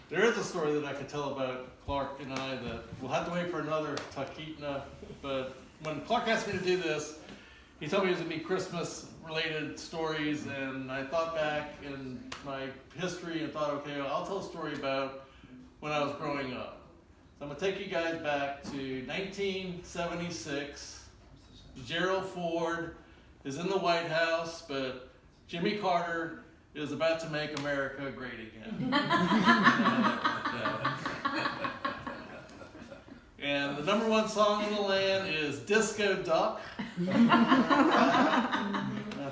There is a story that I could tell about Clark and I that we'll have to wait for another Takitna, but when Clark asked me to do this, he told me it was going to be Christmas-related stories, and I thought back in my history and thought, okay, well, I'll tell a story about when I was growing up. So I'm going to take you guys back to 1976. Gerald Ford is in the White House, but Jimmy Carter is about to make America great again. And the number one song in the land is Disco Duck. I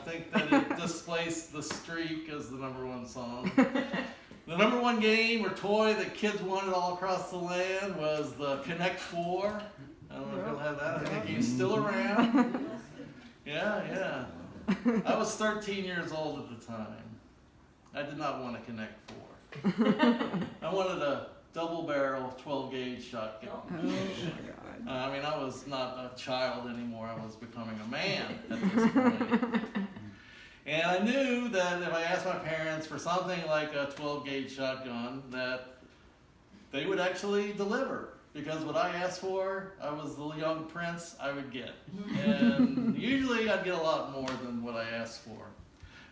think that it displaced The Streak as the number one song. The number one game or toy that kids wanted all across the land was the Connect Four. I don't know if you'll have that. I think he's still around. Yeah. I was 13 years old at the time. I did not want a Connect Four. I wanted a double barrel 12 gauge shotgun. Oh my God. I mean, I was not a child anymore. I was becoming a man at this point. And I knew that if I asked my parents for something like a 12 gauge shotgun, that they would actually deliver. Because what I asked for, I was the young prince, I would get. And usually I'd get a lot more than what I asked for.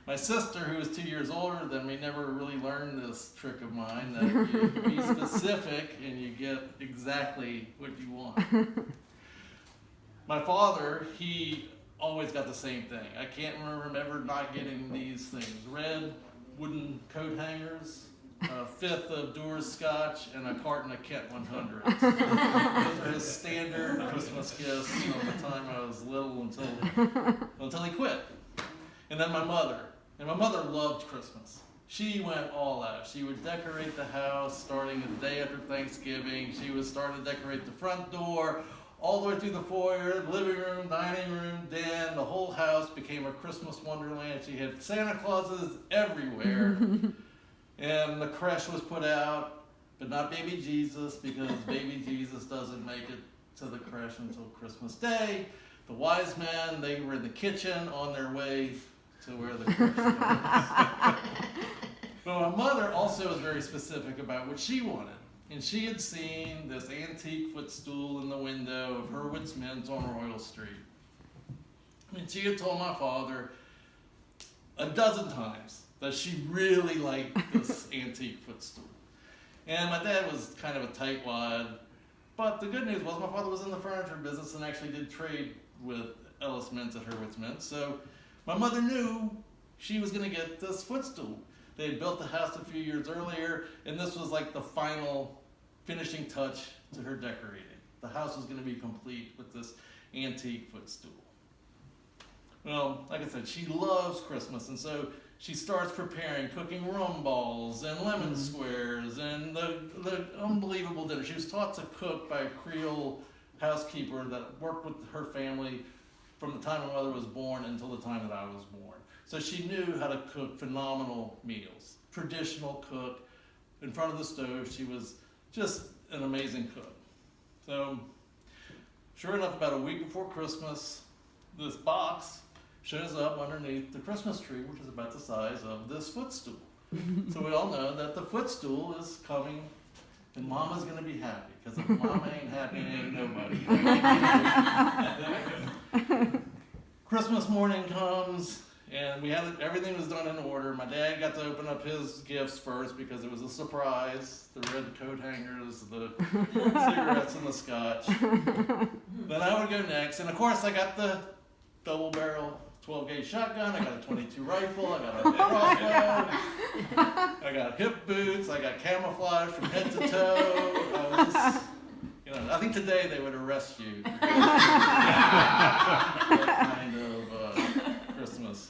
My sister, who was 2 years older than me, never really learned this trick of mine, that you be specific and you get exactly what you want. My father, he always got the same thing. I can't remember him ever not getting these things. Red wooden coat hangers, a fifth of Dewar's Scotch, and a carton of Kent 100s. Those are his standard Christmas gifts from the time I was little until he quit. And then my mother. And my mother loved Christmas. She went all out. She would decorate the house starting the day after Thanksgiving. She would start to decorate the front door, all the way through the foyer, living room, dining room, den. The whole house became a Christmas wonderland. She had Santa Clauses everywhere. And the creche was put out, but not baby Jesus, because baby Jesus doesn't make it to the creche until Christmas Day. The wise men, they were in the kitchen on their way to where the creche was. But my mother also was very specific about what she wanted. And she had seen this antique footstool in the window of Hurwitz Men's on Royal Street. And she had told my father a dozen times that she really liked this antique footstool. And my dad was kind of a tightwad. But the good news was my father was in the furniture business and actually did trade with Ellis Mintz at Hurwitz Mintz. So my mother knew she was going to get this footstool. They had built the house a few years earlier, and this was like the final finishing touch to her decorating. The house was going to be complete with this antique footstool. Well, like I said, she loves Christmas, and so she starts preparing, cooking rum balls and lemon squares and the unbelievable dinner. She was taught to cook by a Creole housekeeper that worked with her family from the time my mother was born until the time that I was born. So she knew how to cook phenomenal meals. Traditional cook. In front of the stove, she was just an amazing cook. So, sure enough, about a week before Christmas, this box shows up underneath the Christmas tree, which is about the size of this footstool. So we all know that the footstool is coming, and Mama's going to be happy, because if Mama ain't happy, ain't nobody. Christmas morning comes, and everything was done in order. My dad got to open up his gifts first because it was a surprise. The red coat hangers, the cigarettes, and the scotch. Then I would go next, and of course I got the double barrel 12 gauge shotgun, I got a 22 rifle, I got a crossbow, I got hip boots, I got camouflage from head to toe. I think today they would arrest you. That kind of Christmas.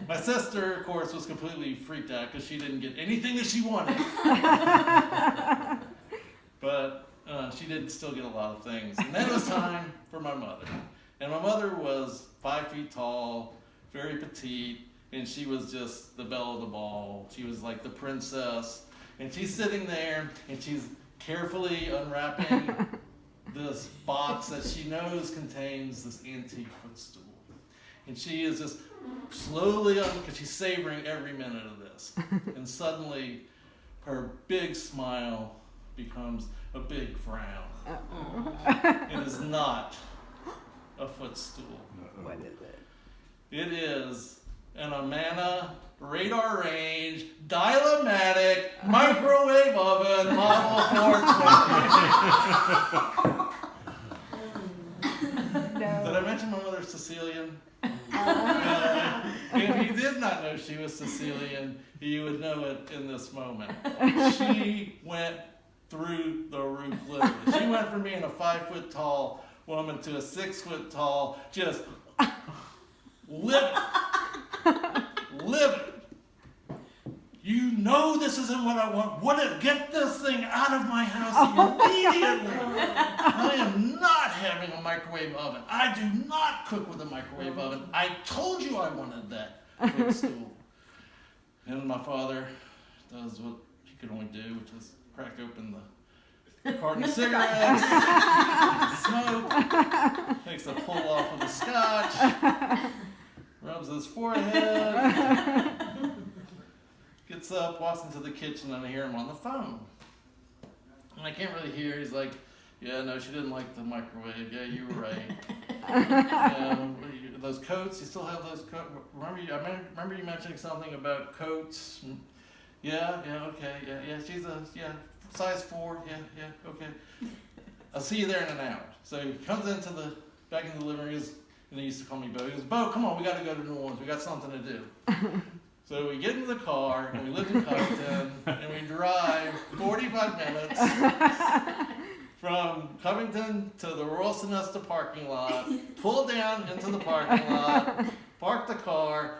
My sister, of course, was completely freaked out because she didn't get anything that she wanted. But she did still get a lot of things. And then it was time for my mother. And my mother was 5 feet tall, very petite, and she was just the belle of the ball. She was like the princess. And she's sitting there, and she's carefully unwrapping this box that she knows contains this antique footstool. And she is just slowly, because she's savoring every minute of this. And suddenly, her big smile becomes a big frown. It is not a footstool. What is it? It is an Amana radar range dial-o-matic microwave oven model 420. No. Did I mention my mother's Sicilian? If you did not know she was Sicilian, you would know it in this moment. She went through the roof, literally. She went from being a 5-foot-tall woman to a 6-foot-tall, just living. You know this isn't what I want. Get this thing out of my house immediately. I am not having a microwave oven. I do not cook with a microwave oven. I told you I wanted that footstool. And my father does what he could only do, which is crack open the carton of cigarettes, smoke, takes a pull off of the scotch, rubs his forehead, gets up, walks into the kitchen, and I hear him on the phone. And I can't really hear. He's like, yeah, no, she didn't like the microwave. Yeah, you were right. Those coats, you still have those coats? I remember you mentioning something about coats. Yeah, okay, yeah, she's size 4, yeah, okay. I'll see you there in an hour. So he comes back into the living room, and he used to call me Bo. He goes, Bo, come on, we got to go to New Orleans. We got something to do. So we get into the car, and we live in Covington, and we drive 45 minutes from Covington to the Royal Sonesta parking lot, pull down into the parking lot, park the car,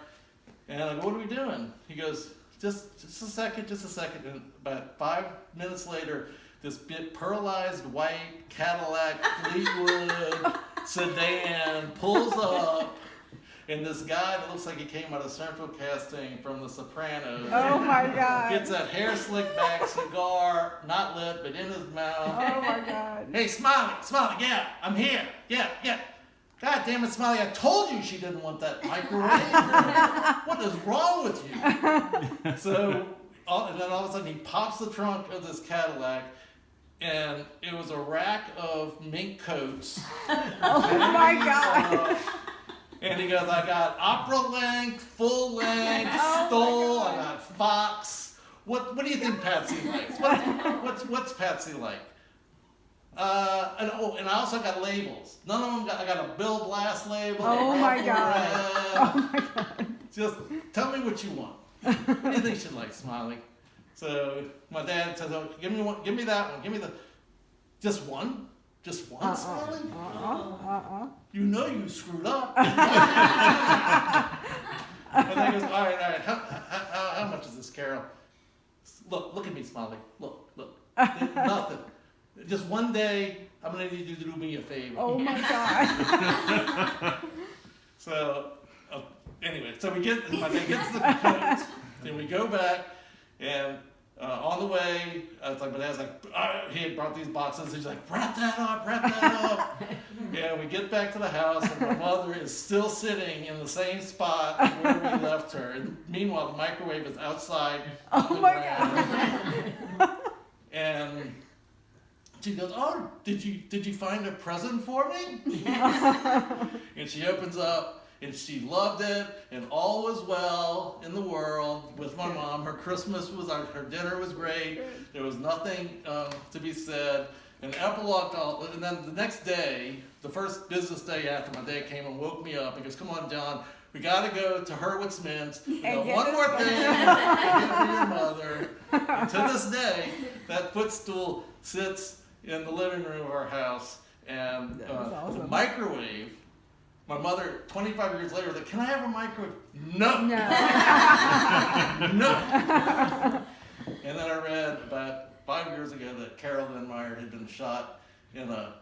and I go, what are we doing? He goes, just a second. And about 5 minutes later, this bit pearlized white Cadillac Fleetwood sedan pulls up, and this guy that looks like he came out of central casting from The Sopranos. Oh my God. Gets that hair slicked back cigar, not lit, but in his mouth. Oh my God. Hey, Smiley, yeah, I'm here. Yeah. God damn it, Smiley, I told you she didn't want that microwave. What is wrong with you? So, and then all of a sudden he pops the trunk of this Cadillac, and it was a rack of mink coats. Oh my God. And he goes, I got opera length, full length, stole, I got fox. What do you think Patsy likes? What's Patsy like? And I also got labels. None of them I got a Bill Blass label. Oh my God. Oh my God. Just tell me what you want. What do you think she'd like, Smiley? So my dad says, oh, give me one, give me that one, give me just one? Just one, Smiley? You know you screwed up. And then he goes, all right, how much is this, Carol? Look at me, Smiley. Look. Nothing. Just one day, I'm going to need you to do me a favor. Oh my God. So, anyway, my dad gets the coats, then we go back, and on the way, my dad's like, he had brought these boxes, he's like, wrap that up. And we get back to the house, and my mother is still sitting in the same spot where we left her. And meanwhile, the microwave is outside. Oh my God. And she goes, oh, did you find a present for me? And she opens up, and she loved it, and all was well in the world with my mom. Her her dinner was great. There was nothing to be said. And epilogue, and then the next day, the first business day after, my dad came and woke me up and goes, come on, John, we got to go to Hurwitz Mints. One more thing for your mother. And to this day, that footstool sits in the living room of our house. And awesome. The microwave, my mother, 25 years later, was like, can I have a microwave? No. No. And then I read about 5 years ago that Carol Lynn Meyer had been shot in a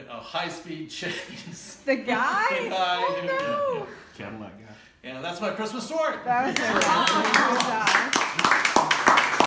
high-speed chase. The guy? The guy Oh, no. Cadillac guy. And that's my Christmas story. That was so awesome. Good job.